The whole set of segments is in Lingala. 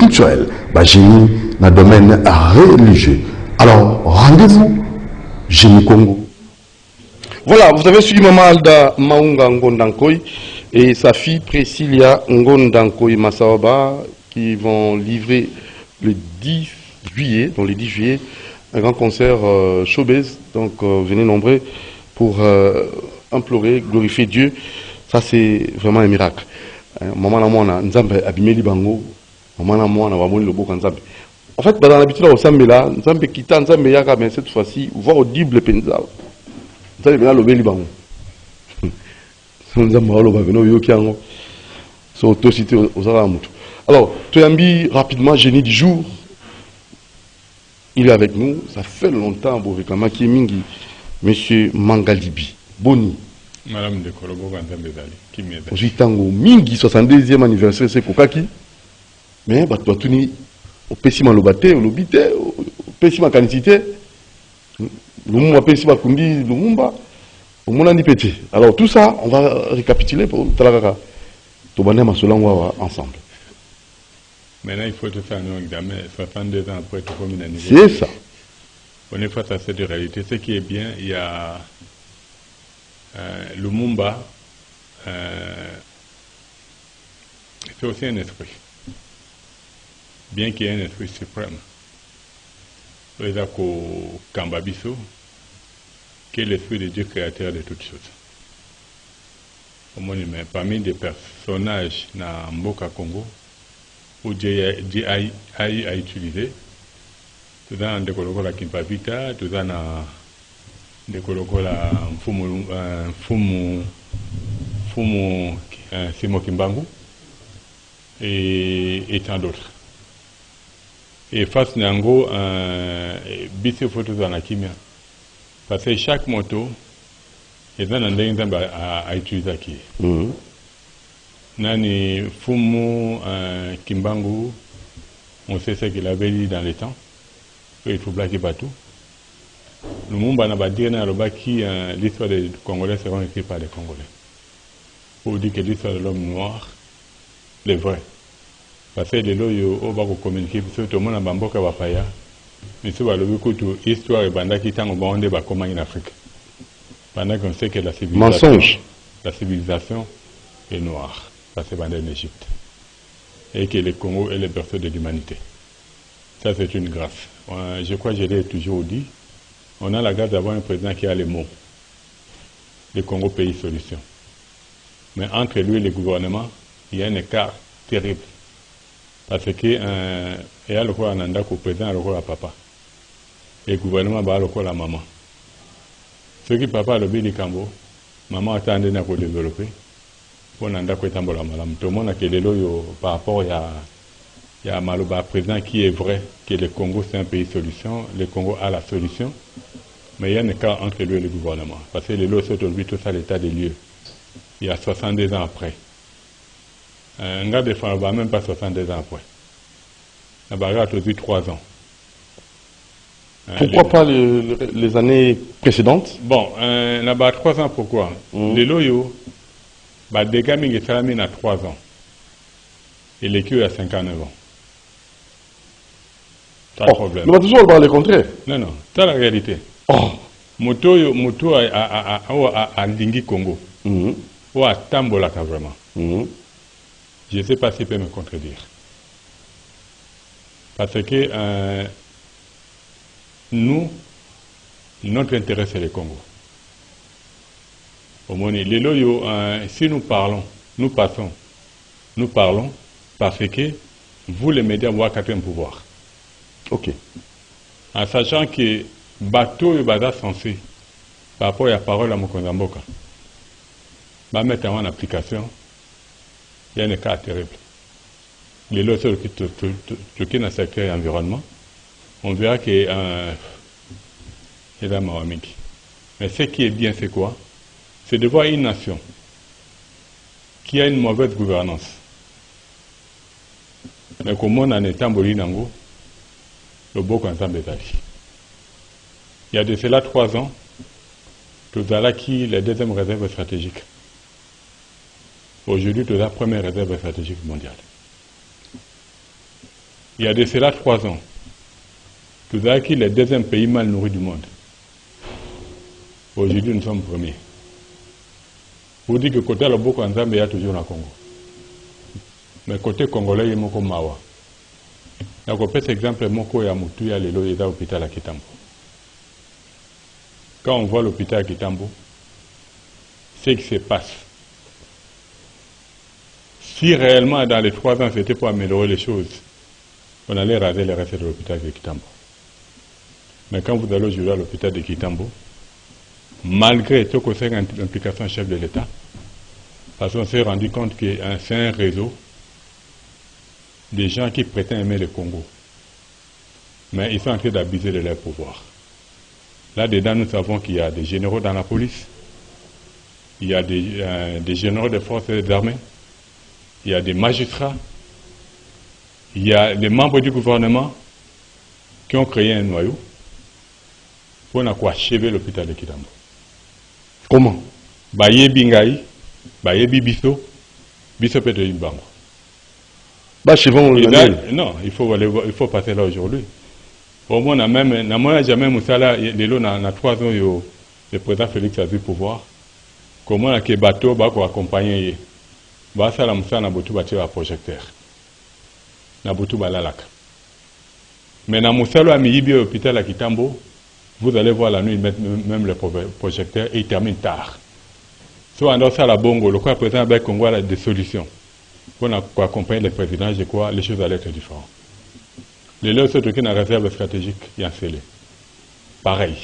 culturel, génie dans le domaine religieux. Alors, rendez-vous, Génie Congo. Voilà, vous avez suivi Maman Alda Maunga Ngondankoy et sa fille Priscilla Ngondankoy Massawaba qui vont livrer le 10 juillet, donc le 10 juillet, un grand concert showbiz. Donc venez nombreux pour implorer, glorifier Dieu. Ça c'est vraiment un miracle. Maman Namona, Nzambe Abimeli Bango, Maman Namona, Wamoni Loboko Nzambe. En fait, dans l'habitude, au Sambela, Nzambe Kita, Nzambe Yaka, mais cette fois-ci, on va audible Penza. Nzambe Bena Lobeli Bango. Nzambe Aloba Beno Yokiango. C'est auto-cité aux Aramutu. Alors, Toyambi, rapidement, génie du jour. Il est avec nous. Ça fait longtemps pour réclamer qui est Mingi. Monsieur Mangalibi. Boni. Madame de Kolobo Nzambe Zali. Qui m'aide. Aujourd'hui, Tango Mingi, 62e anniversaire, c'est Kokaki. Mais, bah, toi, tu n'es au Pessima Lobate, au Lobite, au Pessima Kanicité. Lumumba Pessima Kundi, Lumumba. Au Monani Pété. Alors, tout ça, on va récapituler pour Talakaka. Tobane Masolangwa ensemble. Maintenant, il faut te faire un examen. 62 ans après, tu peux une anniversaire. C'est ça. On est face à cette réalité. Ce qui est bien, il y a Lumumba. C'est aussi un esprit. Bien qu'il y ait un esprit suprême. Il y a Kambabiso, qui est l'esprit de Dieu créateur de toutes choses. Mais parmi des personnages dans Mboka Congo, où Dieu a utilisé, tout dans des colocos la Kimpavita, tout dans des colocos la Fumu Simo Kimbangu, et tant d'autres. Et face Nango, bisi photo dans la kimia. Parce que chaque moto, il y a un endroit à utiliser qui. Nani Fumu Kimbangu, on sait ce qu'il avait dit dans les temps. Il faut blaguer pas tout. Le monde n'a pas dit que l'histoire des Congolais sera écrite par les Congolais. Pour dire que l'histoire de l'homme noir est vraie. Parce que les lois au bas communiquer, parce que tout le monde a bamboka wapaya. Mais c'est le coup de l'histoire et banda qui t'en ont débat comment en Afrique. Pendant qu'on sait que la civilisation est noire. Ça c'est banda en Égypte. Et que le Congo est le berceau de l'humanité. Ça c'est une grâce. Je crois que je l'ai toujours dit. On a la grâce d'avoir un président qui a les mots. Le Congo pays solution. Mais entre lui et le gouvernement, il y a un écart terrible. Parce que il y a le roi Ananda qui est président, le roi papa. Et le gouvernement a le roi la maman. Ce qui papa a le bien du Cambo, maman attendait à développer. Pour Nanda qui est en malam. Tout le monde a que les lois par rapport il y a Maloba président qui est vrai que le Congo c'est un pays solution, le Congo a la solution, mais il y a un écart entre lui et le gouvernement. Parce que les lois sont aujourd'hui tout ça l'état des lieux. Il y a 62 ans après. Un gars de France va même pas 62 ans après. La bagarre a aujourd'hui 3 ans. Pourquoi pas les années précédentes? Bon, la bagarre 3 ans pourquoi? Les loyaux, des gamins qui travaillent à 3 ans. Et les queues à 59 ans. Pas de problème. Mais toujours on va le contraire. Non, non, c'est la réalité. Moto a Ndingi Congo. Ou à Tambolaka vraiment. Je ne sais pas s'il peut me contredire. Parce que nous, notre intérêt c'est le Congo. Au moins, les loyaux, si nous parlons, nous parlons parce que vous, les médias, vous avez un pouvoir. Ok. En sachant que bateau est basé censé, par rapport à la parole à Mokonzamboka, va mettre en application. Il y a un cas terrible. Les lois sur le dans le secteur environnement, on verra qu'il y a un Mawamiki. Mais ce qui est bien, c'est quoi? C'est de voir une nation qui a une mauvaise gouvernance. Mais comme on en est en Bolinango, le beau ensemble est allé. Il y a de cela 3 ans, tout à qui la deuxième réserve stratégique. Aujourd'hui, c'est la première réserve stratégique mondiale. il y a de cela 3 ans, nous avons acquis le 2e pays mal nourri du monde. Aujourd'hui, nous sommes premiers. Vous dites que côté Loboko en Zambie, il y a toujours le Congo. Mais côté congolais, il y a Moko Mawa. Il y a cet exemple, Moko Yamutu, il y a l'hôpital à Kitambo. Quand on voit l'hôpital à Kitambo, ce qui se passe. Si réellement, dans les 3 ans, c'était pour améliorer les choses, on allait raser les restes de l'hôpital de Kitambo. Mais quand vous allez aujourd'hui à l'hôpital de Kitambo, malgré tout que c'est l'implication chef de l'État, parce qu'on s'est rendu compte que c'est un réseau des gens qui prétendent aimer le Congo. Mais ils sont en train d'abuser de leur pouvoir. Là-dedans, nous savons qu'il y a des généraux dans la police, il y a des généraux des forces armées, il y a des magistrats, il y a des membres du gouvernement qui ont créé un noyau pour achever l'hôpital de Kitambo. Comment? Bayebi ngai, bayebi biso peut être bango. Non, il faut passer là aujourd'hui. Au moins, jamais Moussala, il y a 3 ans, le président Félix a vu pouvoir. Comment est-ce que le bateau va accompagner? Ça, la Moussa n'a pas de projecteur. N'a pas de lalak. Mais dans Moussala, à l'hôpital à Kitambo, vous allez voir la nuit, ils mettent même le projecteur et ils terminent tard. Soit dans ça, la bongo, le président avec Congo a des solutions. Pour accompagner le président, je crois les choses allaient être différentes. Les lois sont une réserve stratégique, il y a un scellé. Pareil.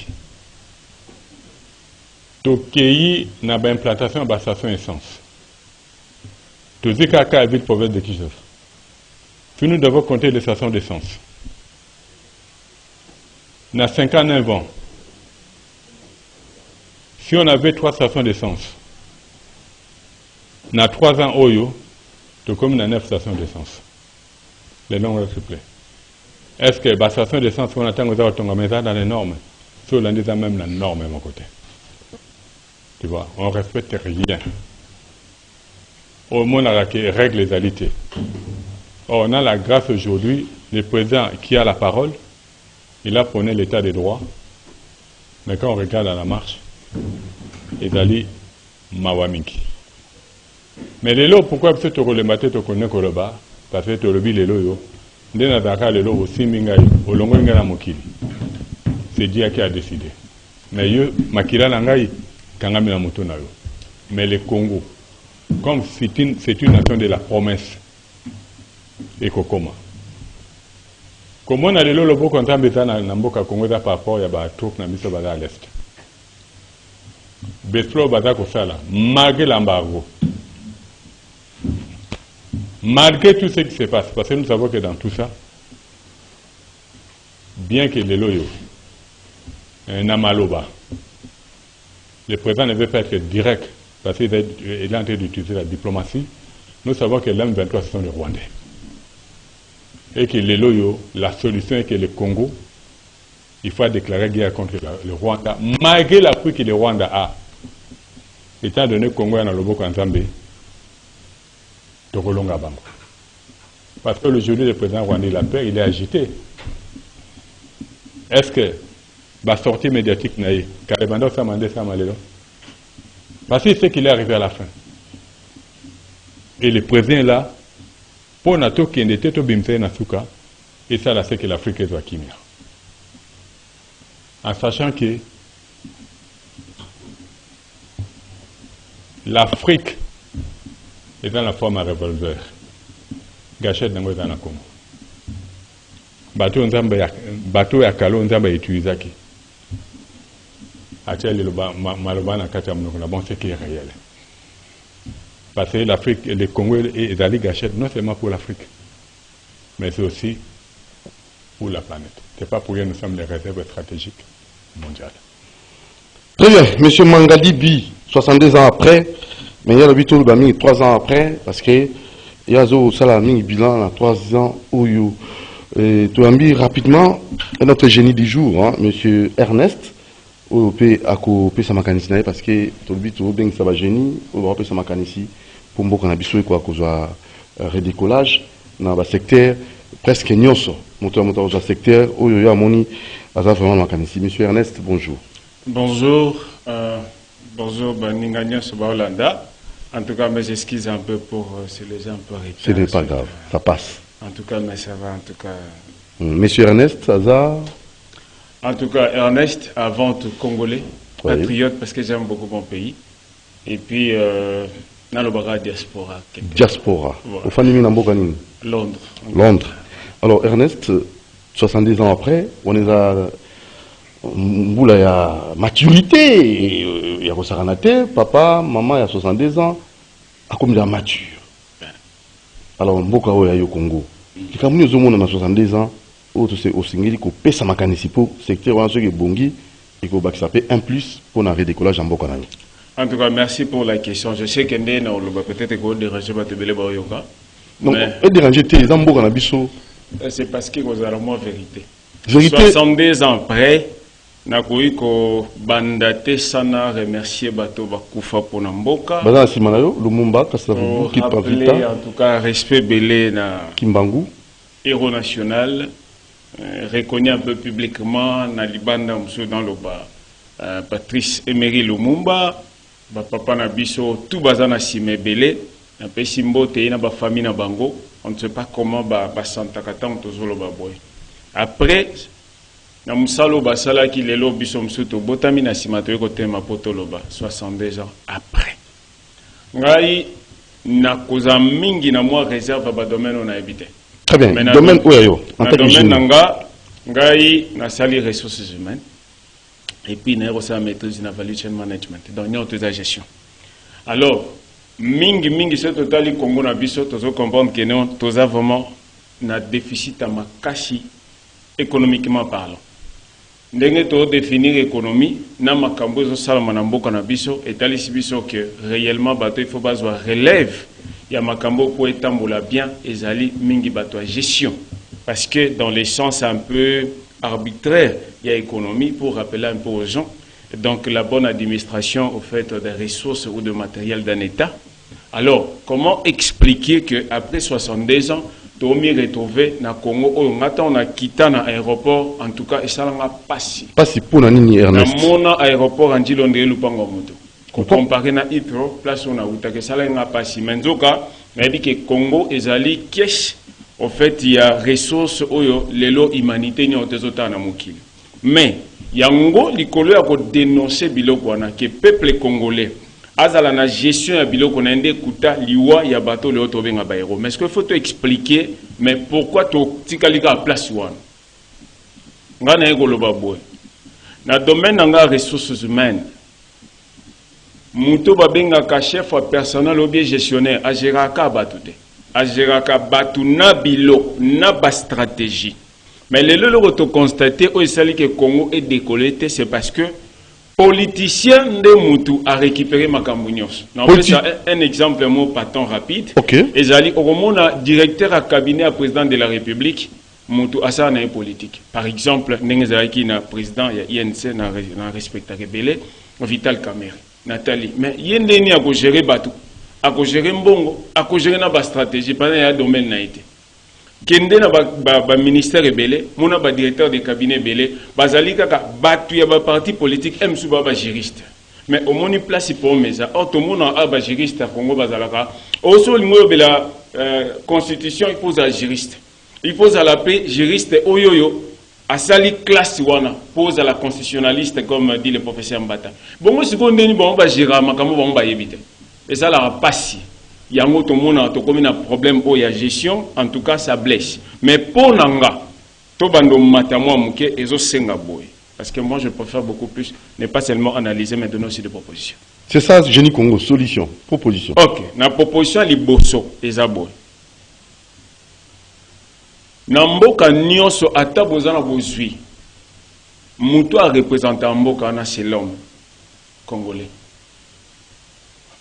Tokéi n'a pas implantation de station essence. Tozika a vite province de Kijov. Puis nous devons compter les stations d'essence. Dans 59 ans, si on avait 3 stations d'essence, dans 3 ans, Oyo, comme dans 9 stations d'essence. Les nombres s'il vous plaît. Est-ce que la station d'essence qu'on attend aux autres dans les normes, sur l'un des même la norme à mon côté? Tu vois, on ne respecte rien. Au moins, on a règle les égalités. On a la grâce aujourd'hui, le président qui a la parole, il a prôné l'état des droits, mais quand on regarde à la marche, il a dit Mawamiki. Mais les lots, pourquoi vous êtes le matin, tu connais que le bas? Parce que tu as le lots, c'est Dieu qui a décidé. Mais Makila Langai, Kangami Motonayo. Mais le Congo, comme c'est une nation de la promesse, et Kokoma. Comment on a le lobo quand on a un Congo par rapport à troupes à l'est. Besplo Bazako Sala, malgré l'embargo. Malgré tout ce qui se passe, parce que nous savons que dans tout ça, bien que les loyaux, Namaloba, le président ne veut pas être direct, parce qu'il est en train d'utiliser la diplomatie, nous savons que l'M23 sont les Rwandais. Et que les loyaux, la solution est que le Congo, il faut déclarer guerre contre le Rwanda, malgré l'appui que le Rwanda a. Étant donné que le Congo est dans le Boko en Zambie, parce que aujourd'hui, le président rwandais, il a peur, il est agité. Est-ce que la sortie médiatique parce qu'il sait qu'il est arrivé à la fin. Et le président est là, pour NATO qui était au Bimse Nasuka, et ça, là, c'est que l'Afrique est à Kimia. En sachant que l'Afrique est dans la forme à revolver. Gâchette dans le Congo. Bateau ya kalo nzamba utilisaki. Actuellement, le Maloba na kati ya mnoko bon c'est qui est réel. Parce que l'Afrique, le Congo et les gâchettes non seulement pour l'Afrique, mais c'est aussi pour la planète. C'est pas pour rien nous sommes les réserves stratégiques mondiales. Très bien, M. Mangalibi, 62 ans après, mais il y a le Bito Lubami 3 ans après, parce que il y a un salami bilan à 3 ans où tu as rapidement notre génie du jour, hein, M. Ernest, au P à côté de Samakanisi, parce que tu as dit que ça va génie, au Samakanisi, pour moi, qu'on a besoin de redécollage dans le secteur presque nyoso moto au secteur oyo ya moni aza vraiment makanisi. Monsieur Ernest, bonjour. Bonjour, bonjour Baninganya Sobaolanda. En tout cas, mes excuses un peu pour se léger un peu retard. Ce n'est pas grave, ça passe. En tout cas, mais ça va, en tout cas. Monsieur Ernest, Aza. En tout cas, Ernest, avant tout Congolais, Oui. patriote, parce que j'aime beaucoup mon pays. Et puis, dans le bagage diaspora. Diaspora. Voilà. Au Fanimi Nambokanine. Londres. Londres. Alors Ernest, 70 ans après, on est à Mboula ya maturité, il y a Rosaranate, papa, maman, il y a 72 ans, à comme il a mature. Alors Mboka Oya yo Congo. Et quand nous sommes à 72 ans, au Singeli, qu'on paie sa macanisi pour secteur, on a ceux qui bongi, et qu'on s'appelle un plus pour un redécollage en Mboka. En tout cas, merci pour la question. Je sais que peut-être qu'on dérange pas de Bayoka. Donc, et déranger tes Mboka na biso. C'est parce que vous avez moins vérité. Vérité. 62 ans après, nakoyi ko bandate sana remercier bato bakufa pona mboka. Bazana simanayo Lumumba Kasavubu qui Rappeler pavita en tout cas respect belé na Kimbangu héros national reconnu un peu publiquement na libanda muso dans le bas Patrice Emery Lumumba ba papa na biso tout bazana sime belé na pe simbote na ba famille na bango on ne sait pas comment ba santa katang tozolo ba boy. Après na musalo basala ki lelo biso msuto botami na simato ko tema potoloba 62 ans après ngai na koza mingi na moi réserve ba domaine on a évité. Très bien. Domaine où est-ce en tant que domaine nanga ngai na sali ressources humaines et puis na sa maîtrise na value chain management donc n'y a gestion. Alors mingi ce total Congo na biso tozo comprendre que non toza vraiment na déficit à makashi économiquement parlant. Ndenge to définir économie na makambo zo salama na mboka na biso etalisi biso que réellement bato il faut bazwa relève ya makambo pour etambola bien ezali mingi bato à gestion parce que dans les sens un peu arbitraire il y a économie pour rappeler un peu aux gens donc la bonne administration au fait des ressources ou de matériel d'un état. Alors comment expliquer que après 62 ans Tomi retrouvé na Congo on a quitté na aéroport en tout cas et ça n'a pas si pour nani Ernest na mon aéroport en Dilondé Lupango moto comparé na Itro place on a uta que ça n'a pas si menzoka mais dit que Congo ezali cash au fait il y a ressources oyo lelo humanité ni otezota na mokili mais yango likolo ya ko dénoncer biloko wana que peuple congolais azala na gestion ya biloko na ende kuta liwa ya bato le auto benga baero mais ce qu'il faut te expliquer mais pourquoi to tikalika à place wana ngana ekoloba boy na domaine nga ressources humaines muto babenga ka chef wa personnel ou bien gestionnaire agiraka batute agiraka batu na biloko na ba stratégie mais le lelo to constater o esali que Congo est décollé c'est parce que politicien de Moutou a récupéré makambo nyos. Un exemple mot patent rapide. Okay. Ezali Oromona directeur à cabinet à président de la République Moutou asa na politique. Par exemple, Nengezali qui na président ya INC na respectable belé Vital Kamerhe, Nathalie. Mais yende ni a ko gérer batou, a ko gérer mbongo, a ko gérer na ba stratégie pendant ya domaine na été. Kende na ba ministère belé, mona ba directeur de cabinet belé, bazali kaka batu ya ba parti politique emsu ba juriste. Mais au moni place pour mesa, auto mona ba juriste à Congo bazalaka. Au sol ngo bela constitution il faut à juriste. Il faut à la paix juriste oyoyo a sali classe wana pose à la constitutionnaliste comme dit le professeur Mbata. Bon seconde ni bon ba gérer makambo bon ba yebite. Et ça la passe. Yango to mona to comme un problème au ya gestion en tout cas ça blesse mais pour nanga to bando matamwa muke ezo senga boy parce que moi je préfère beaucoup plus ne pas seulement analyser mais donner aussi des propositions. C'est ça Génie Congo solution proposition. OK na proposition liboso eza boy na mboka nyonso ata bozana bozwi muto a représenter mboka na c'est l'homme congolais.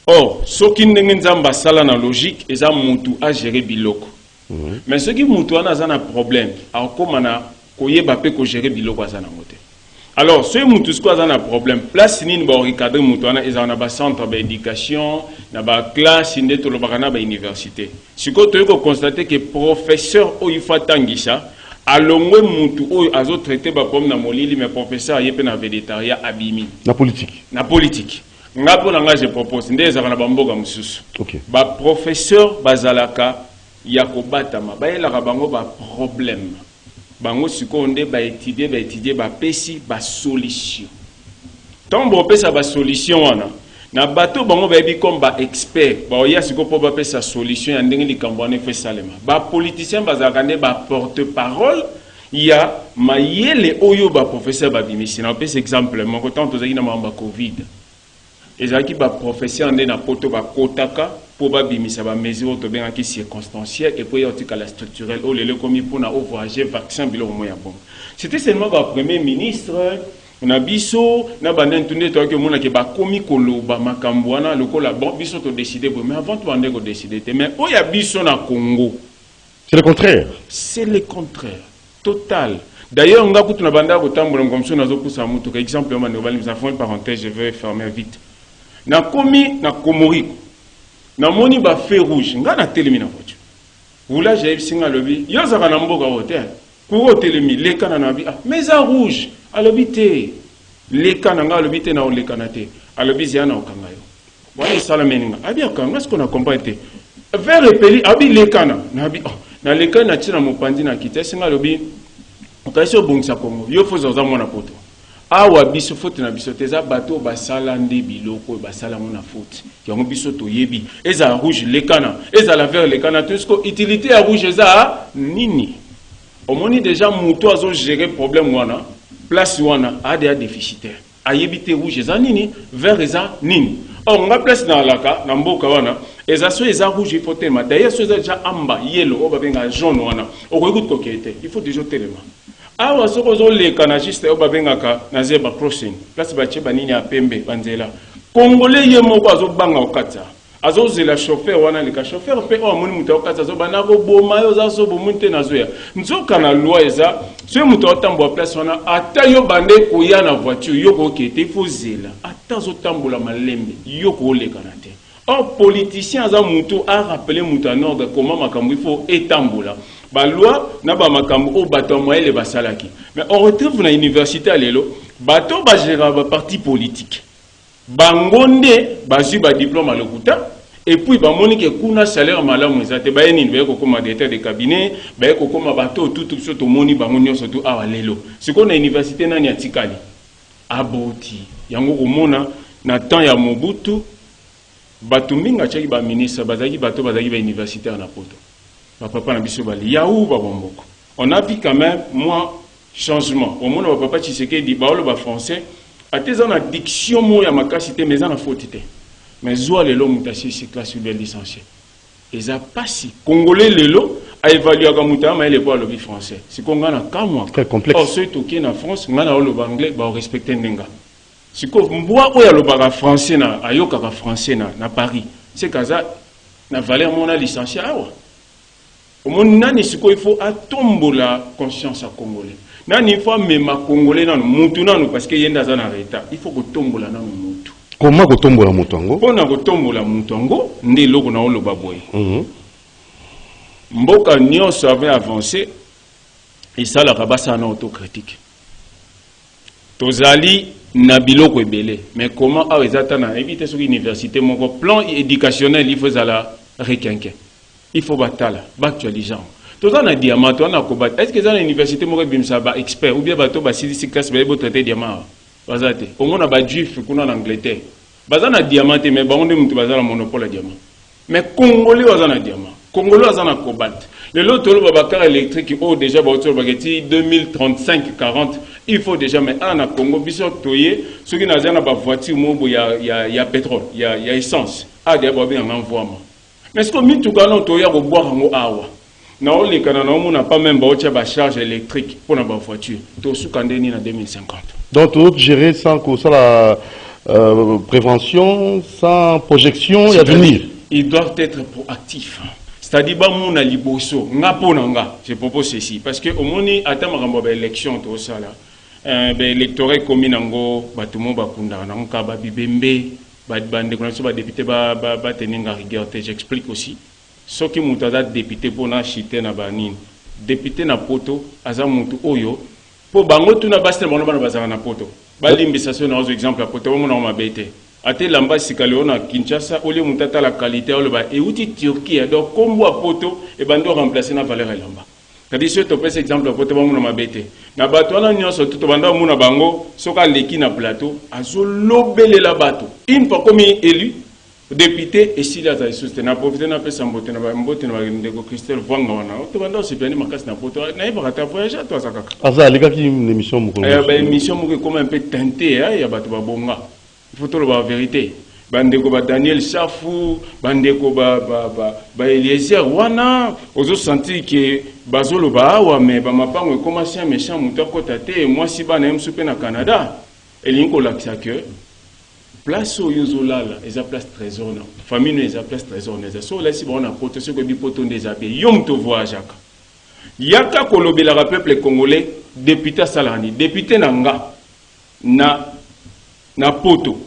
Or, ce qui n'est pas la logique, c'est que a géré biloko. Mais ce qui est un problème, alors comment on a géré biloko à Zanamote. Alors, ce mutu ce qu'on a un problème, place ni ba recadrer mutu ana ils ont un centre d'éducation, na ba classe inde to lobakana ba université. Ce que tu peux constater que professeur o ifa tangisha alongwe mutu o azo traiter ba problème na molili mais professeur yepe na végétarien abimi. Na politique. Na politique. Ngapo na nga je propose ndeza kana ba mboka mususu. OK. Ba professeur bazalaka ya kobatama ba elaka bango ba problème. Bango sikonde ba étudier ba pesi ba solution. Tombo pesa ba solution wana. Na bato bango ba ebi comme ba expert, ba oya siko po ba pesa solution ya ndenge likambwane fe salema. Ba politicien bazalaka nde ba porte-parole ya mayele oyo ba professeur ba bimisi. Na pesa exemple moko tant tozaki na mamba Covid. Ezaki ba professeur nde na poto ba kotaka pour ba bimisa ba mesure to benga ki circonstancielle et pour y article la structurelle au lele komi pour na voyager vaccin bilo moya bon. C'était seulement ba premier ministre na biso na bande ntunde to ke mona ke ba komi koloba makambo wana lokola bon biso to décider mais avant to bande ko décider mais o ya biso na Congo C'est le contraire. c'est le contraire total. D'ailleurs nga kutu na banda ko tambola ngomso na zo kusa mutu ka exemple ma novali nous avons une parenthèse je vais fermer vite. Na komi na Komoriko na moni ba feu rouge nga na telemi na voiture wula j'ai singa lobi yo za kana mboka hotel ko telemi le kana na bi mais ça rouge alobi te le kana nga alobi te na le kana te alobi ziana okanga yo wala sala meninga abi akanga est-ce qu'on a compris te vers repeli abi le kana na bi na le kana tina mopandi na kite singa lobi okaisi obongisa Kongo yo fo za mona poto awa biso faute na biso teza bato basala nde biloko basala mona faute yango biso toyebi eza rouge lekana eza la vert lekana tout ce que utilité ya rouge eza nini omoni déjà muto azo gérer problème wana place wana ada déficitaire ayebi te rouge eza nini vert eza nini or nga place na alaka na mboka wana eza so eza rouge il faut tellement d'ailleurs so eza déjà amba yellow o babenga jaune wana okoyekuti kokete il faut déjà tellement awa soko zo leka na juste o babengaka na zeba crossing place ba cheba nini ya pembe banzela congolais ye moko azo banga okata azo zela chauffeur wana leka chauffeur pe o amoni muto okata zo bana ko boma yo za so bomunte na zoya nzoka na loi eza so muto otambo place wana ata yo bande ko ya na voiture yo ko kete faut zela ata zo tambola malembe yo ko leka na te. Or politicien aza muto a rappeler muto en ordre comment makambo il faut etambola ba loi na ba makambo o bato moyele basalaki mais on retrouve na université à lelo bato ba gérer ba parti politique bangonde bazui ba diplôme à lokuta et puis ba monique kuna salaire malamu ezate ba nini ba ko koma directeur de cabinet ba ko koma bato tout surtout moni bango nyonso tout awa lelo siko na université nani atikali aboti yango ko mona na temps ya Mobutu bato minga chaki ba ministre bazaki bato bazaki ba universitaire na poto papa na biso bali yaou ba bomboko on a vu quand même moi changement au monde papa Tshisekedi ba lo ba français ateza na diction mo ya makasité mais en faute té mais zo lelo mutashi c'est classe de licencié et ça passe congolais lelo a évalué ka muta ma ele po lo bi français c'est qu'on na kamwa très complexe or ceux qui na France ngana lo ba anglais ba respecter ndenga siko mbwa oya lo ba français na ayoka ka français na Paris c'est kaza na valeur mona licencié awa omoni nani siko il faut atombola conscience à congolais nani il faut même congolais nanu mutu nanu parce que yenda za na reta il faut ko tombola nanu mutu comment ko tombola mutu ngo pona ko tombola mutu ngo ndi loko na olo baboy mboka nyonso avait avancé et ça la rabasa na autocritique tozali na biloko ebele mais comment a ezata na éviter sur université mon plan éducationnel il faut la requinquer il faut batala actualiser tout ça na diamant on a combat est-ce que dans l'université mo bimsa ba expert ou bien bato ba 6 classe ba bo traiter diamant bazate au monde ba juif kuna en Angleterre bazana diamant mais ba on mutu bazana monopole diamant mais congolais bazana diamant congolais bazana cobalt le lot lo ba car électrique au déjà ba autour ba 2035 40 il faut déjà mais en Congo biso toyé ceux qui na zana ba voiture mo ya pétrole ya essence a dia ba bien envoiement mais ce que mitu kana toya ko boire ngo awa na ole kana na mo na pas même ba ocha ba charge électrique pour na ba voiture to sukandeni na 2050 donc tout gérer sans que ça la prévention sans projection et avenir ils doivent être proactifs c'est-à-dire ba mo na liboso nga pona nga je propose ceci parce que au moni ata makambo ba élection to ça là électorat commis nango batumo bakunda nango ka ba bibembe ba bande ko ba député ba teninga rigueur. J'explique aussi ce qui mutada député pour na chité na banine député na poto aza mutu oyo po bango tuna bastel bono bana bazana na poto balimbisation na exemple ya poto mo na mabete ate lamba sikale na Kinshasa ole mutata la qualité ole ba e uti Turquie donc kombo a poto e bando remplacer na valeur lamba. C'est-à-dire que tu prends exemple pour te na mabete na bato wana nyonso tout banda muna bango soka leki na plateau azo lobele la bato une fois comme élu député et si la soutien na profiter na pesa mbote na ndeko Christelle Vanga wana to banda se bien makasi na poto na iba ta voyage toi ça kaka asa les gars qui une émission moko émission moko comme un peu teintée ya bato ba bonga il faut tout la vérité bandeko ba Daniel Chafou bandeko ba Eliezer wana ozo sentir que bazolo ba wa mais ba mapango commencer un méchant muto kotate moi si ba na msupe na Canada elinko lakisa que place au yozolala eza place trésor na famille eza place trésor na so là si bon a protection que bi poto ndezabé yom to voyage yaka kolobela ka peuple congolais député salani député nanga na poto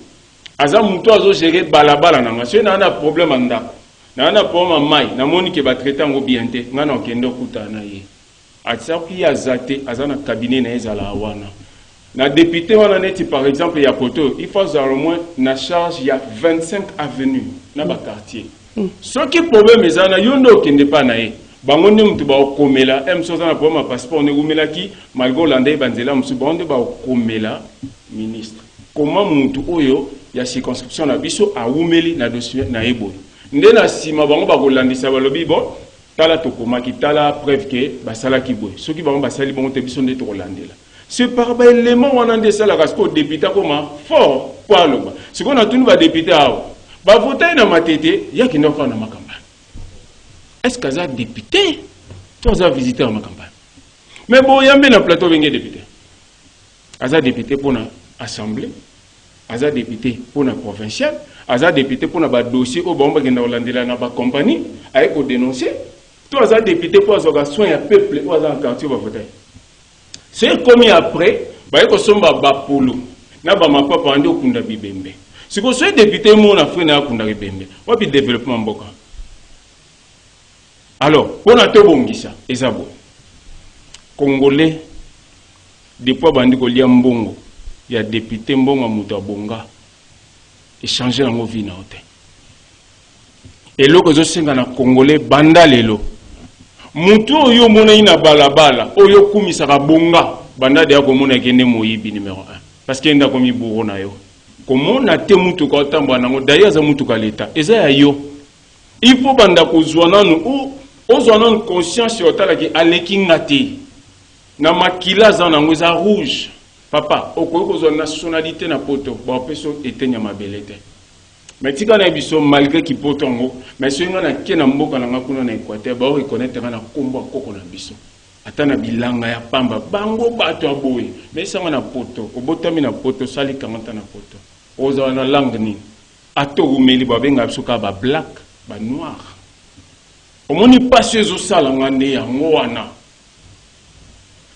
aza muto azo gérer balabala nanga so na na problème andako na problème mai na moni ke ba traiter ngo bien te ngana okendo kutana ye atsa ki azate azana cabinet na ezala wana na député wana neti par exemple ya poto il faut au moins na charge ya 25 avenues na ba quartier ce qui problème ezana yondo okende pa na ye bango nde mutu ba okomela emso na problème passeport ne gumela ki malgré landé banzela musu bonde ba okomela ministre comment mutu oyo ya circonscription na biso a umeli na dossier na ebo nde na sima bango ba kolandisa balobi bon tala tokoma ki tala preuve que basala ki boy soki bango basali bango te biso nde to kolandela c'est par ba élément wana nde sala kasko député comment fort kwa loba siko na tuni ba député awo ba voter na matete ya kinoko na makamba est-ce que ça député to za visiter na makamba mais bon yambe na plateau benge député aza député pour na assemblée aza député pour la provinciale, aza député pour la dossier au bomba qui n'a na ba compagnie, avec au dénoncer. Toi aza député pour avoir soin à peuple ou aza quartier va voter. C'est comme après, ba ko somba ba polo. Na ba ma papa ande okunda bibembe. Si ko soy député mo na frère na okunda bibembe. Wa bi développement mboka. Alors, pour na to bongisa, ezabo. Congolais depuis bandi ko lia mbongo. Il y a député mbonga muta bonga échanger en vie na hote et loko zo senga na congolais banda lelo mutu oyo mona ina balabala oyo kumisa ka bonga banda de ko mona kende moyibi numéro 1 parce que nda ko mi buro na yo comment na te mutu ka tamba nango d'ailleurs za mutu ka leta eza ya yo il faut banda ko zwana no o zwana conscience yo tala ki aleki ngati na makila za nango za rouge. Papa, au nationalité na poto, ba peso etenya mabelete. Mais tika na biso malgré ki potongo, mais so ngana kena mboka na ngakuna na Équateur, ba reconnaître na kombo koko na biso. Ata na bilanga ya pamba, bango bato aboye. Mais sanga na poto, obotami na poto sali 40 na poto. Oza na langue ni. Ato umeli ba benga biso ka ba black, ba noir. Omoni passer zo sala ngande ya ngwana.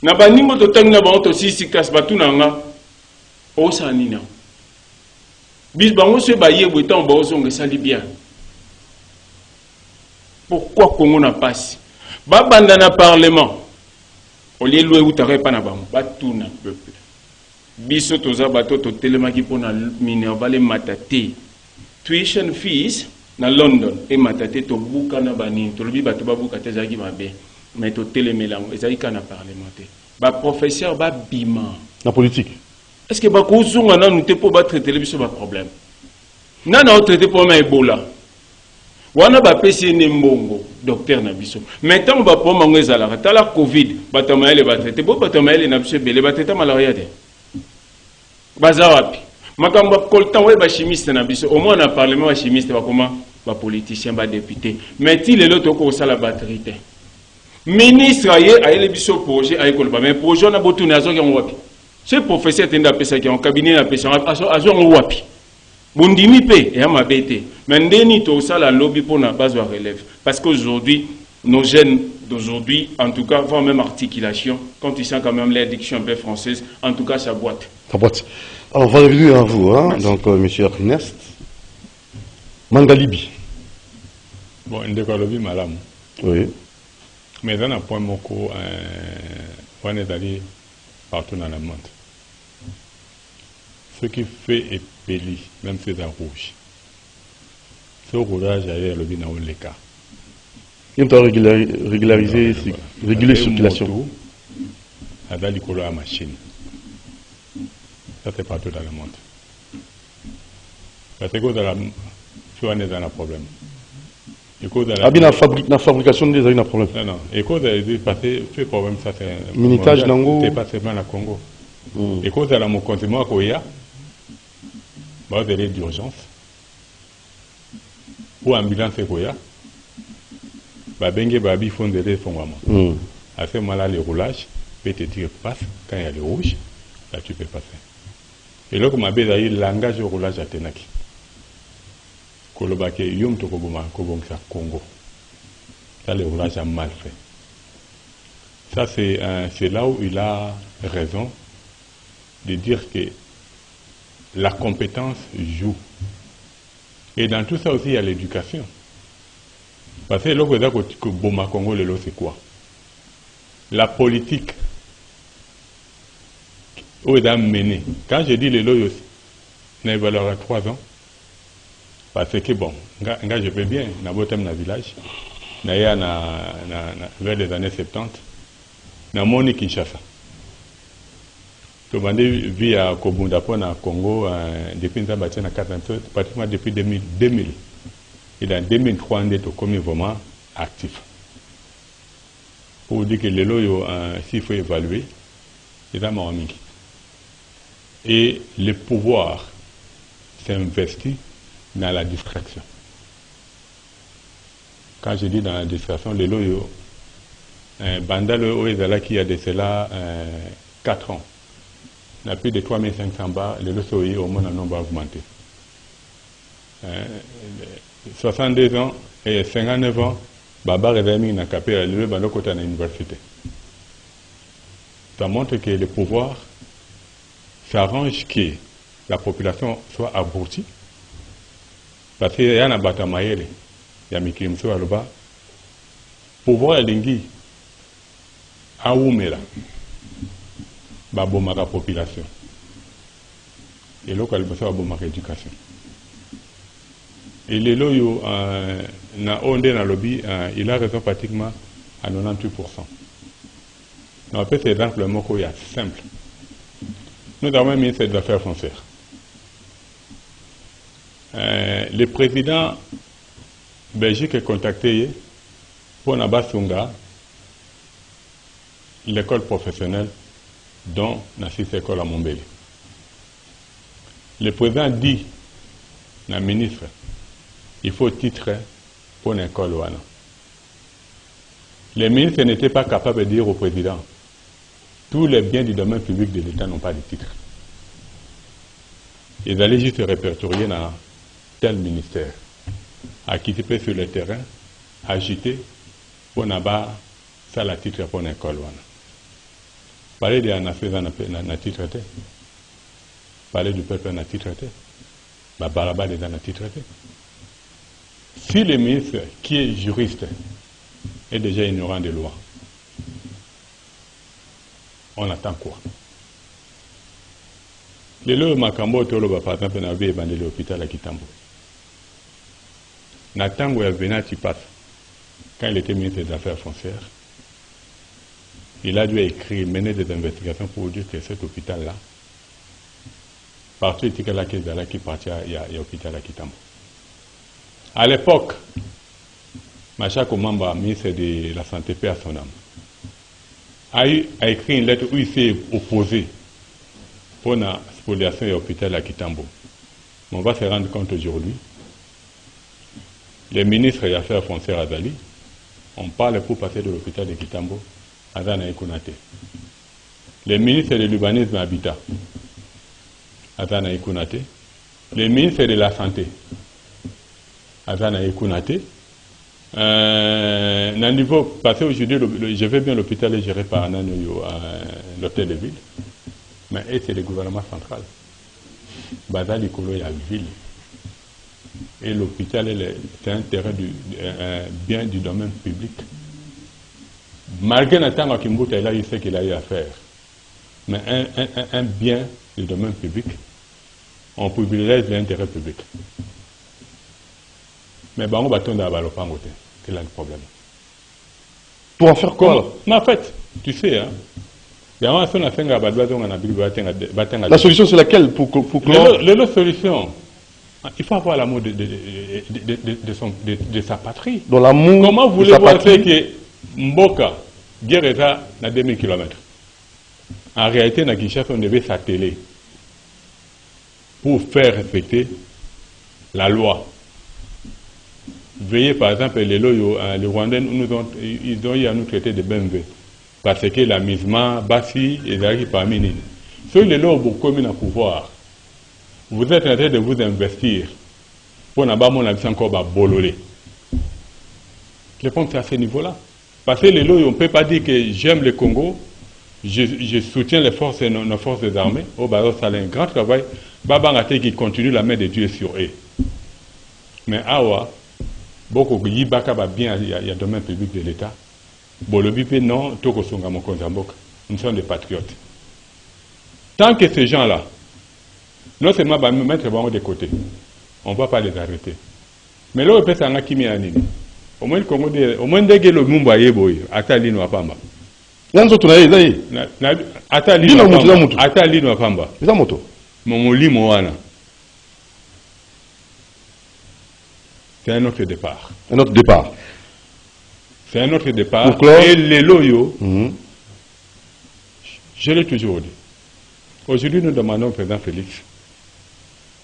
Na baningo to tangna ba to sisi kas batuna nga o sanina bis bango se ba yebwe tan ba o sali bien. Pourquoi Congo na passe ba banda na parlement au lieu loué utare pa na bango batuna peuple biso toza bato to telemaki pona Minerva le matate tuition fees na London et matate to buka na bani to lobi bato ba buka te zaki mabe. Mais tout télémélange, ils ont un parlementaire. Ba professeur ba bima. La politique. Est-ce que ba kozunga na nous te pour ba traiter le ba problème. Na na traiter pour ma Ebola. Wana ba pesi mbongo docteur na biso. Maintenant ba pour mango ezala ta la Covid, ba tamaele ba traiter bo ba tamaele na biso belé ba traiter malaria te. Baza wapi? Makamba koltan we ba chimiste na biso. Au moins na parlement ba chimiste ba comment ba politicien ba député. Mais il est l'autre ko sala batterie te. Ministre aye le biso projet aye kolba mais projet na botu na zo ki wapi ce professeur tenda pesa ki en cabinet na pesa azo wapi bondimi pe et mabete mais ndeni to sala lobby pour na base de relève parce qu'aujourd'hui nos jeunes d'aujourd'hui, en tout cas, voire même articulation, quand tu sens quand même l'indiction un peu française, en tout cas, ça boite. Ça boite. Alors, on va revenir à vous, hein. Donc, monsieur Ernest. Mangalibi. Bon, une décologie, madame. Oui. Mais dans un point, on est allé partout dans le monde. Ce qui fait épeler, même si c'est rouge. Ce roulage ailleurs, le bien les cas. Il doit régulariser, réguler la circulation. Avec l'écolo à machine. Ça, c'est partout dans le monde. Parce que on est dans un problème. La fabrication des a un problème. Non, non. Et cause de passer, ce problème, ça c'est. Minitage d'ango. C'est pas seulement la Congo. Et cause de la mon continent à Koya, vous avez d'urgence. Pour ambulance à Koya, Babi font des fonds. À ce moment-là, les roulages, peut te dire passe, quand il y a le rouge, là tu peux passer. Et là, comme je le langage de roulage à Tenaki. Kolobake yom to koboma kobongsa Congo. Ça, le roulage a mal fait. Ça, c'est là où il a raison de dire que la compétence joue. Et dans tout ça aussi, il y a l'éducation. Parce que là, que Boma Congo, c'est quoi? La politique où il a mené. Quand je dis les lois, il y a valeur à 3 ans. Parce que bon, je vais bien, dans le village, vers les années 70, dans mon Kinshasa. Je vis à Kobunda, au Congo, depuis pratiquement depuis 2000. Et dans 2003, on est comme vraiment actif. Pour dire que les lois, s'il faut évaluer, c'est dans mon ami. Et le pouvoir s'investit dans la distraction. Quand je dis dans la distraction, les loyaux, Bandalo Oezala qui a de cela 4 ans, n'a plus de 3500 bars, les loyaux au moins en nombre augmenté. 62 ans et 59 ans, Baba Révemi n'a capé à l'élever dans côté de l'université. Ça montre que le pouvoir s'arrange que la population soit abrutie. Parce qu'il y a un batamayele, il y a Mikilimso Aluba, pouvoir lingi, à Oumera, Babomaka population. Et là, il y a Babomaka éducation. Et les loyaux, na onde na lobby, il a raison pratiquement à 98%. Donc, c'est exemple le mot simple. Nous avons un ministre des Affaires foncières. Le président Belgique est contacté pour Nabasunga, l'école professionnelle dont Nassis école à Montbéliard. Le président dit à la ministre, il faut titre pour une école. Le ministre n'était pas capable de dire au président, tous les biens du domaine public de l'État n'ont pas de titre. Ils allaient juste répertorier dans tel ministère, à quitter sur le terrain, agiter, pour n'avoir ça la titre pour une école. Parler de la nation na titre, parler du peuple na titre, Baraba est dans la titre. Si le ministre qui est juriste est déjà ignorant des lois, on attend quoi? Les lois Makambo Toloba, par exemple, n'avaient abandonné l'hôpital à Kitambo. Nathan Gouvernement passe, quand il était ministre des Affaires foncières, il a dû écrire, mener des investigations pour dire que cet hôpital-là, partout il y a la caisse d'Ala qui partit, il y a l'hôpital à Kitambo. À l'époque, Macha Komamba, ministre de la Santé, paix à son âme, a écrit une lettre où il s'est opposé pour la spoliation de l'hôpital à Kitambo. Mais on va se rendre compte aujourd'hui, les ministres des Affaires foncières à Zali, on parle pour passer de l'hôpital de Kitambo à Zanaï Kounate. Les ministres de l'urbanisme et habitat à Zanaï Kounate. Les ministres de la Santé à Zanaï Kounate. D'un niveau passé aujourd'hui, je vais bien l'hôpital est géré par l'hôtel de ville, mais c'est le gouvernement central. Bada Likolo est la ville. Et l'hôpital, c'est un terrain bien du domaine public. Malgré Nathan Kimbuta, il a eu ce qu'il a eu à faire. Mais un bien du domaine public, on privilège l'intérêt public. Mais on va tomber à Balopango, c'est là le problème. Pour en faire quoi? Mais en fait, tu sais, hein, la solution c'est laquelle pour la solution, il faut avoir l'amour de sa patrie. Dans l'amour. Comment voulez-vous faire que Mboka guerre est à 2000 km? En réalité, dans Kinshasa, on devait s'atteler pour faire respecter la loi. Veuillez par exemple, les Rwandais, ils ont eu à nous traiter de BMW. Parce que la misma, Bassi, ils arrivent parmi nous. Ceux les lois pour communes à pouvoir, vous êtes en train de vous investir pour n'avoir mon avis encore bololé. Je pense que c'est à ce niveau-là. Parce que les lois, on ne peut pas dire que j'aime le Congo, je soutiens nos forces des armées. Oh, bah, ça a un grand travail. Babangate qui continue la main de Dieu sur eux. Mais awa, beaucoup de bien, il y a le domaine public de l'État. Bolobipe non, Toko Songa Mokonzamboka. Nous sommes des patriotes. Tant que ces gens-là, non seulement va nous mettre de côté, on ne va pas les arrêter. Mais là, on peut s'en acquitter à Nini. Au moins, au moins, dès que le Mumba est boy, Atali no Apamba. Yanzo tunaye, Atali no Apamba. Zamoto. Momoli Moana. C'est un autre départ. Un autre départ. C'est un autre départ. Et les loyaux, je l'ai toujours dit. Aujourd'hui, nous demandons au président Félix,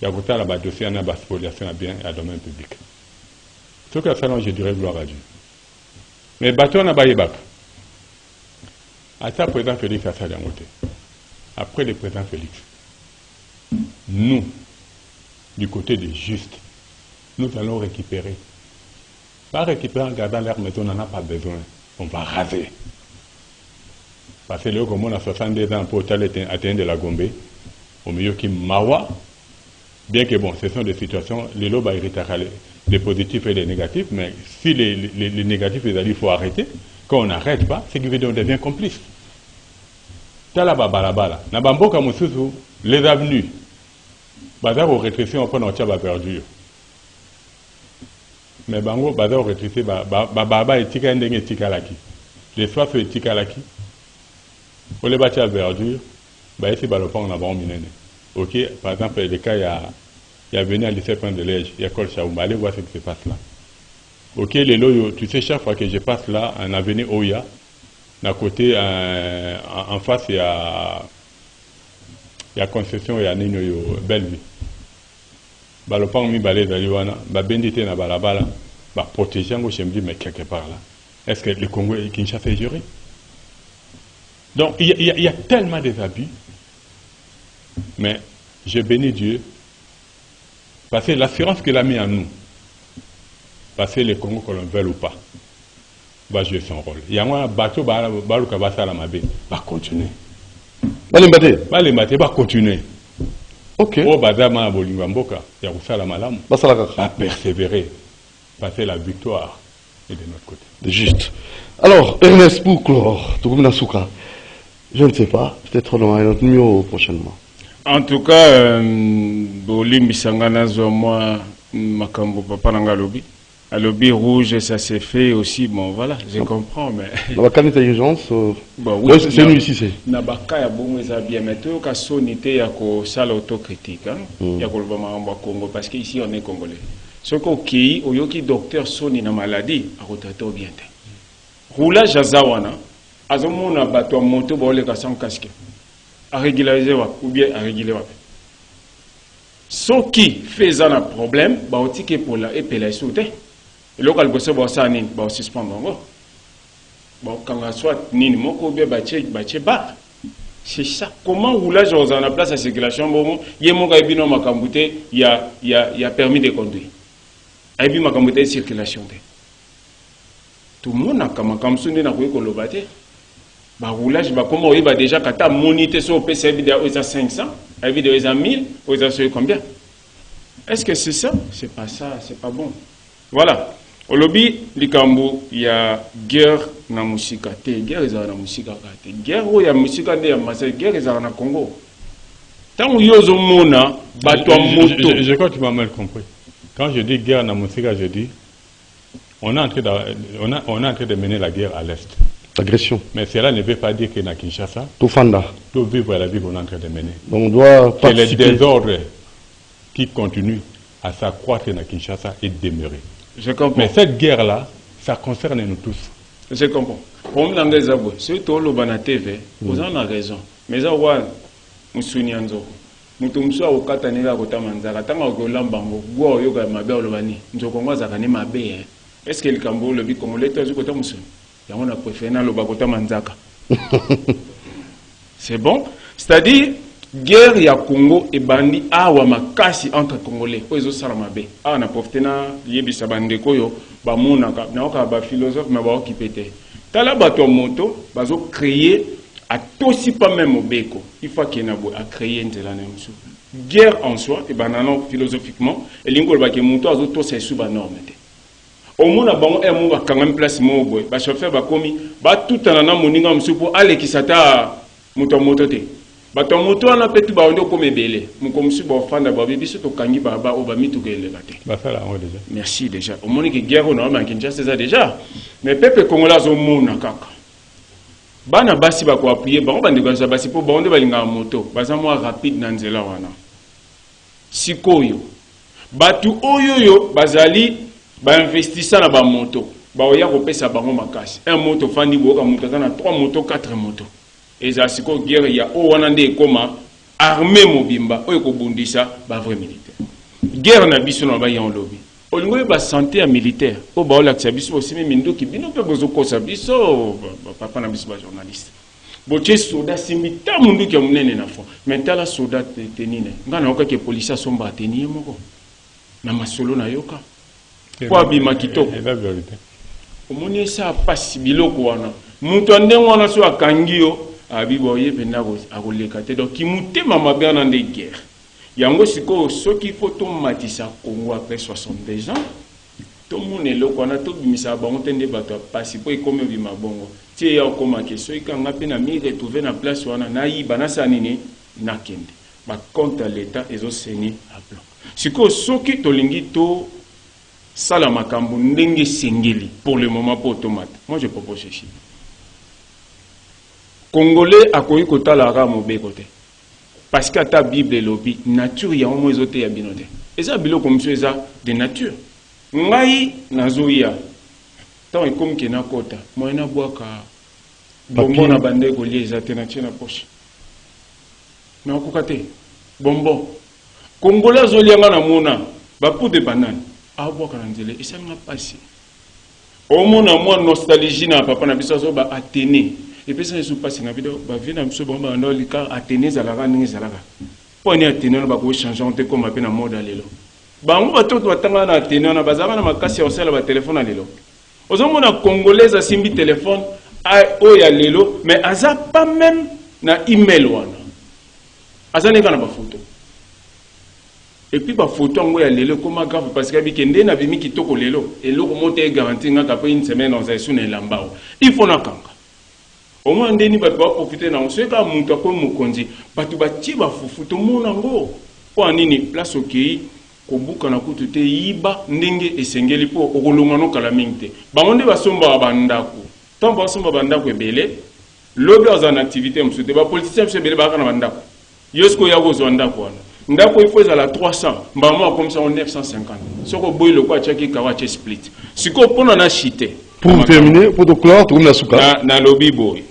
il y a beaucoup de dossiers en spoliation à bien et à domaine public. Ce que ça, je dirais gloire à Dieu. Mais bateau n'a pas eu bac. À ça, le président Félix a ça d'angoté. Après le président Félix, nous, du côté des justes, nous allons récupérer. Pas récupérer en gardant l'air, mais on n'en a pas besoin. On va raser. Parce que là, comme on a 62 ans pour atteindre la Gombe, au milieu qui mawa, bien que bon, ce sont des situations, les lobes héritent les positifs et les négatifs, mais si les négatifs, il faut arrêter. Quand on n'arrête pas, c'est qu'on devient complice. Talaba balabala. Nabamboka Moussousou, les avenues. Bazar au rétréci, on prend notre chaba perdu. Mais bango bazar au rétréci, baba et tika ndenge tika laki. Les soifs et tika laki. Pour les bâtir à verdure, ici, on a bon minene. Ok, par exemple, le cas, il y a venu à lycée de l'Ège, il y a Col Chaouma, allez voir ce qui se passe là. Ok, les loyaux, tu sais, chaque fois que je passe là, en avenue Oya, d'un côté, en face, il y a concession, il y a Nino Bellevue. Balopang mi balé d'Aliwana, bendité na balabala, protéger un gauche, mais quelque part là. Est-ce que le Congo et Kinshasa est géré? Donc, il y a tellement des abus, mais je bénis Dieu, parce que l'assurance qu'il a mis en nous, parce que le Congo, que l'on veut ou pas, va jouer son rôle. Il y a un bateau, va continuer. Va continuer. Ok. Va persévérer, parce que la victoire est de notre côté. Juste. Alors, Ernest, pour clore, je ne sais pas, peut-être on aura un autre numéro prochainement. En tout cas, Bolim Bisangana moi, Makambo Papa Nangalobi. À lobby rouge, ça s'est fait aussi, bon voilà, je comprends, mais... Dans la canette d'urgence, bon, oui, c'est nous ici, c'est... Nabaka ya bon, mais bien, mais tout cas, sonité, il y a que ça l'autocritique, il y a que le Congo, parce qu'ici, on est Congolais. Ce qui au yoki docteur soni na maladie, à retraiter au bien. Roulage à Zawana, à ce moment, on a battu un moto, sans casque. À régulariser ou bien à réguler. Ce qui fait un problème, bah on tique pour la et la sauter. Et local bosse bah ça ni bah suspendre. Bon quand on soit ni moko bien ba c'est ça. Comment roulage aux en la place à circulation bon, il y a mon gars bino makambouté, il y a permis de conduire. Aibi makambouté circulation. tout le monde a comme ça na ko kolobate ba roulage ba comment il va déjà kata moniter sur PC vidéo ils a 500 la vidéo ils a 1000 ils a sur combien. Est-ce que c'est ça? C'est pas ça, c'est pas bon. Voilà. Au lobby likambo il y a guerre na musika te guerre ils na musika te guerre où il y a musika de massa guerre ils na Congo. Tant yozo mona bato moto. Je crois que tu m'as mal compris. Quand je dis guerre na musika, je dis on est en train de mener la guerre à l'est. Agression. Mais cela ne veut pas dire que na Kinshasa, Tout fanda. tout vivre la vie qu'on est en train de mener. Donc on doit C'est les participer. désordres qui continuent à s'accroître na Kinshasa et demeurer. Je comprends. Mais cette guerre-là, ça concerne nous tous. Je comprends. Pour moi, c'est tout le bana TV. Vous en avez raison. Mais ça, ouais, musuni anzo. Mutumso au katanila kota manzaka. Tanga okolambango. Gwa yoga mabe olobani. Nzoko ngwa zakani mabe. Est-ce que le Cambo le bi congolais toi kota musuni? Yango na préféré na loba kota manzaka. C'est bon. C'est-à-dire guerre ya Congo et bandi awa makasi entre Congolais. Po ezo sala mabe. Ah na profité na yebisa bandeko yo ba monaka na ka ba philosophe na ba okipete. Tala bato moto bazo créer à tosi pas même au beko. Il faut qu'il y ait à créer une telle année. Guerre en soi et banano philosophiquement et l'ingol ba ke moto azo to c'est sous ba norme. Au monde a bon et mon quand même place mo boy. Ba chauffeur ba komi ba tout en ana moninga msu pour aller qui sata moto te. Bato moto ana petu ba ondo comme belé mu comme si ba fanda ba biso to kangi baba o ba mitu kele kate. Bah ça là on déjà. Merci déjà. Au monde que guerre on a ma Kinshasa c'est ça déjà. Mais peuple congolais zo mona kaka. Bana basi ba ko appuyer ba on ba ndeko za basi po ba ondo ba linga moto. Ba za mo rapide na nzela wana. Sikoyo. Batu oyoyo bazali ba investissa na ba moto. Ba oya ko pesa bango makasi. Un moto fandi bo ka moto na 3 motos 4 motos. Et ça, c'est quoi guerre, il y a au Wanande comment armée mobimba, ou ko bundisa, ba vrai militaire. Guerre na biso na ba yan lobby. O lingo ba santé militaire. O ba ola biso aussi même ndo ki bino pe bozo ko sa biso papa na biso ba journaliste. Bo che soda simita mundu ki munene na fo. Mentala soda tenine. Ngana okake police somba tenir moko. Na masolo na yoka. Kwa bi makito. C'est la vérité. O moni sa passe biloko wana. Mutu ande wana so akangio. Abiboye penda akoleka te donc kimutema mabe na de guerre yango siko soki photo matisa Congo après 62 ans to mone loko na to bimisa bango tende bato pasi po ikome bima bongo tie ya koma ke so ikanga pe na mi retrouver na place wana na yiba na sanini na kende ba compte l'état ezo seni à plan siko soki to lingi to sala makambu ndenge sengeli pour le moment pour automate moi je propose ceci. Congolais a connu que la rame côté parce que ta Bible lobi nature ya homo ezote ya binote et ça bilo comme ça de nature ngai nazoya tant et comme que na kota moi na boaka bonbon na bande ko lieza te na tena poche na kokate bonbon Congolais zolianga na mona ba pou de banane a boaka na nzele et ça m'a passé au mona moi nostalgie na papa na biso zo ba Athénée. Et puis ça se passe dans la vidéo, bah viens à ce moment là, le cas Athénée zalaka ningi zalaka. Pour ni Athénée on va ko changer on te comme appelle na mode alelo. Bah on va tout tanga na Athénée na bazaka na makasi au sala ba téléphone alelo. Ozomo na congolaise a simbi téléphone o ya lelo mais aza pas même na email wana. Aza ne kana ba photo. Et puis ba photo ngo ya lelo comme grave parce que bikende na bimi kitoko lelo et loko monter garantie nga après une semaine on s'est sous lambao. Il faut na kanga. Au moins ndeni ba profiter na on ka muto ko mukonzi batu bati ba fufu to mona ngo po nini place okei ko buka na kutu te yiba ndenge esengeli po okolonga no kala mingte bangonde basomba bandako tant basomba bandako ebele lobi en activité msute ba politicien mse bele ba kana bandako yosko ya go ndako wana ndako il faut la 300 mbamo comme ça on 950 soko boy le kwa chaki kawache split siko pona na chité Pour terminer, pour te clore, tout le monde na lobby boy.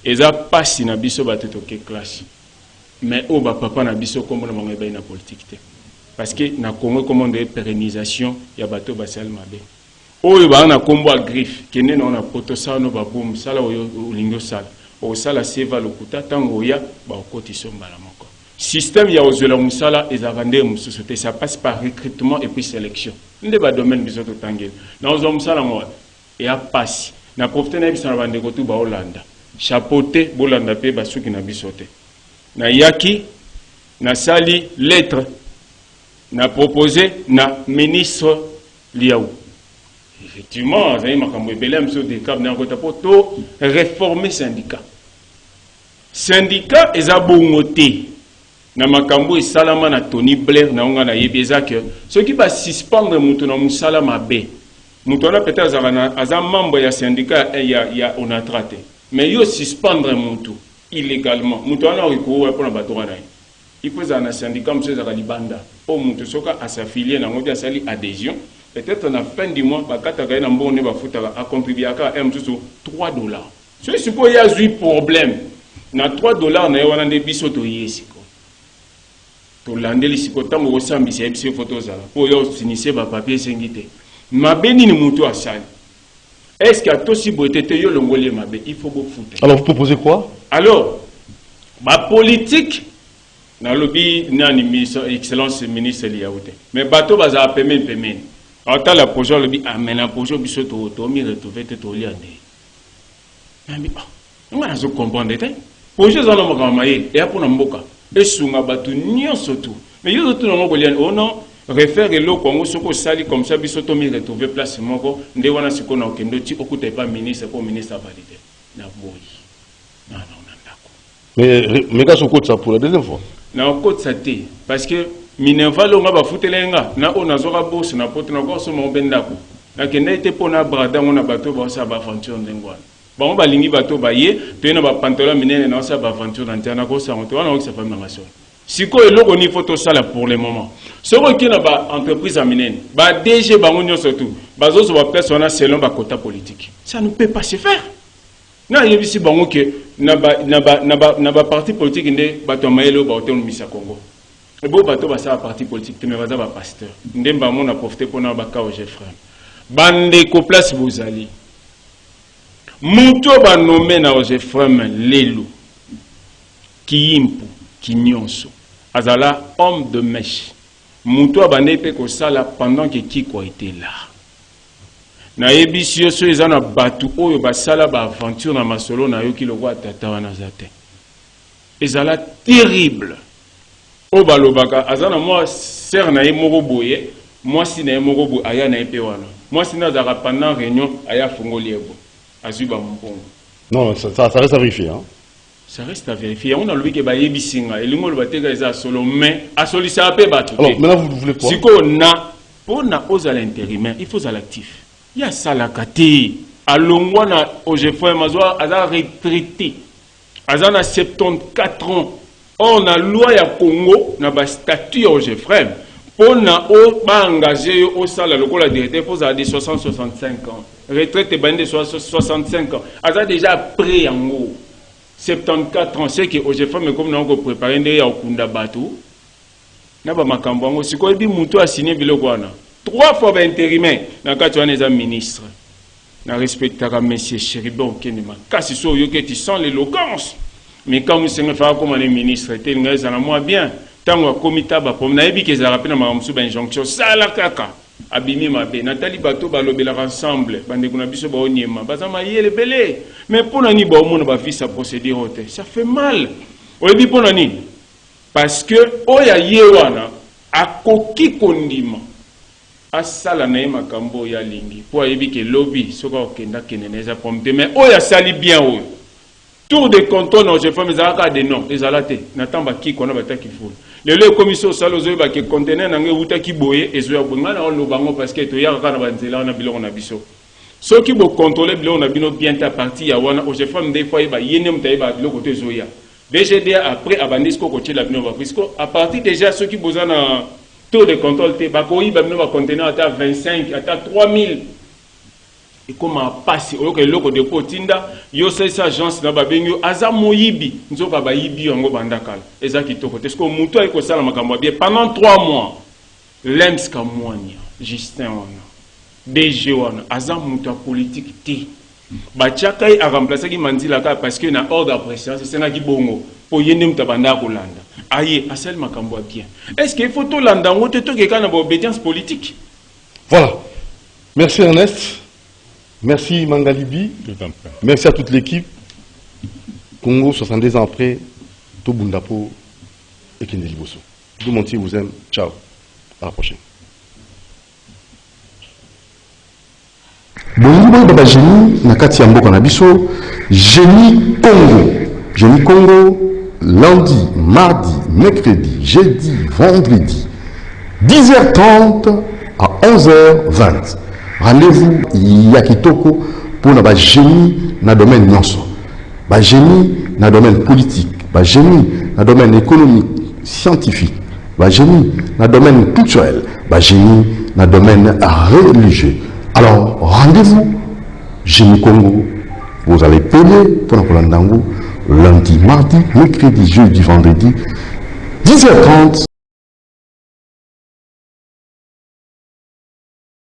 Et ça passe na biso bateto ke classe. Mais au ba papa na biso comme na mangé na politique te. Parce que na Congo comment de pérennisation ya bateau basal mabe. O ba na kombo a griffe kene na poto sa no ba boom sala o lingo sala. O sala seva lokuta tango ya ba okoti somba la moko. Système ya ozola musala et zavande mususote ça passe par recrutement et puis sélection. Nde ba domaine biso to tangel. Na ozo musala mo et à passer. Na profité na biso na bandeko tu ba Hollanda. Chapeauté bolanda pe basuki na bisote. Na yaki na sali lettre na proposé na ministre Liaou. Effectivement, ça y est makambo ebele amso de cap na kota poto réformer syndicat. Syndicat eza bongoté. Na makambo esalama na Tony Blair na onga na yebeza que ceux qui va suspendre mutu na musala mabe. Mutu na peut-être aza membre ya syndicat ya on a traité. Mais yo suspendre mutu illégalement. Mutu na recours pour na batora na. Il faut un syndicat monsieur za libanda. Pour mutu soka à s'affilier na ngodi asali adhésion. Peut-être na fin du mois bakata ga na mbone ba futaka a contribuer à $3. Ce suppose il y a eu problème. Na $3 na wana nde biso to yesi. To landeli siko tango ko sambisa ebise photo zala po yo sinise ba papier sengite mabeni ni mutu asali est-ce que atosi boitete yo longoli mabe il faut beaucoup foutre. Alors vous proposez quoi? Alors ma politique na lobby nani ministre excellence ministre Liaoute mais bato baza paiement ata la projet lobby amena projet biso to mi retrouver te to liande mais on va se comprendre te projet za no makamaye et pour na mboka et sunga batu nyonso tout mais yo tout no ngolian oh non réfère le Congo soko sali comme ça biso to mi retrouver place moko nde wana siko na okendo ti okuta pas ministre pour ministre validé na boy non ndako mais quand on compte ça pour la deuxième fois na okot ça té parce que Minerva lo nga ba futelenga na ona zoka bourse na poto na ko so mo bendako na kenda ite pona brada ngona bato ba sa ba aventure ndengwana ba ba lingi bato ba ye to na ba pantalon minene na sa ba aventure na ko sa on wana ko sa femme na so siko eloko ni photo sala pour le moment soko ki na ba entreprise minene ba DG ba ngonyo surtout ba zo so ba personne selon ba quota politique ça ne peut pas se faire na yebisi bango ke na ba parti politique nde bato mayelo ba hotel misa Congo et bon bato ba sa parti politique te me baza ba pasteur ndemba mon a profité pour na ba ka frère bande ko place bozali muto ba nommé na frère lelo kiyimpu kinyonso azala homme de mèche muto abande pe ko sala pendant que Kiko était là na yebisi so ezana batu oyo basala ba aventure na masolo na yo ki lo kwa tata wana zate ezala terrible o balobaka azana moi ser na ye moko boye moi si na ye moko boye aya na epe wana moi si na zaka pendant réunion aya fongoli ebo azuba mbongo non ça reste à vérifier hein. Ça reste à vérifier. On a le week-end baye bisinga et l'ingol batega eza solo mais a solliciter peu batu. Alors maintenant vous voulez quoi? Si qu'on a pour na aux à l'intérimaire, il faut à l'actif. Il y a ça la kati alongwa na OGFM mazwa aza retraité. Aza na 74 ans. On a loi ya Congo na ba statut OGFM pour na o ba engagé au sala lokola directeur faut à des 60-65 ans. Retraite bande 65 ans. Aza déjà prêt en gros. 74 ans, c'est que OGFM comme nous avons préparé des Okunda Batou. N'a pas makambo ngo siko bi muto a signé biloko wana. 3 fois intérimaire na kati wana za ministre. Na respectera monsieur Chéribon Kenema. Kasi so yo que tu sens l'éloquence. Mais quand vous savez faire comme les ministres, tel ngeza na moi bien. Tango komita ba pom na yebi ke za rapena ma msuba injonction sala kaka. Abimi mabe Nathalie bato balobela ensemble bande kuna biso ba onyema bazama yele belé mais pour nani ba omona ba visa procédure hote ça fait mal oyebi pour nani parce que oya yewana akoki kondima asala na makambo ya lingi po ayebi ke lobby soka okenda keneneza pomte mais oya sali bien oyo tour de canton non je fais mes araka de non ezalate natamba ki kona bataki fou le commission salozo ba ke conteneur na nge uta ki boye ezo ya bonga na lo bango parce que to ya kana banzela na biloko na biso so ki bo contrôler biloko na bino bien ta partie ya wana o je femme des fois ba yene mtaye ba biloko to ezo ya BGD après abandisco ko tshela bino ba fisco à partir déjà ceux qui bozana tour de contrôle te ba ko yiba bino ba conteneur ata 25 ata 3000 et comme a passé au que loko de potinda yo cette agence na ba benyo aza moyibi nzoka ba yibi yango bandakala ezaki toko est-ce que muto ay ko sala makambo bien pendant 3 mois Lems Kamwanya Justin wana DG wana aza muto politique ti ba tchakai a remplacer ki Mandila ka parce que na ordre de présidence c'est na ki bongo po yende mutabanda ko landa aye asel makambo bien est-ce que faut to landa ngote to ke kana ba obédience politique. Voilà, merci Ernest. Merci Mangalibi. Tout en fait. Merci à toute l'équipe. Congo, 70 ans après, tout Bundapo et Kendeli Bosso. Tout le monde vous aime. Ciao. À la prochaine. Bonjour, Baba Génie, Nakati Ambo Kanabiso, Génie Congo. Génie Congo, lundi, mardi, mercredi, jeudi, vendredi, 10h30 à 11h20. Rendez-vous Yakitoko pour le génie dans le domaine nyonso. Ba génie dans le domaine politique, ba génie dans le domaine économique, scientifique, ba génie dans le domaine culturel, ba génie dans le domaine religieux. Alors, rendez-vous, Génie Congo, vous allez payer pour la Polandango lundi, mardi, mercredi, jeudi, vendredi, 10h30.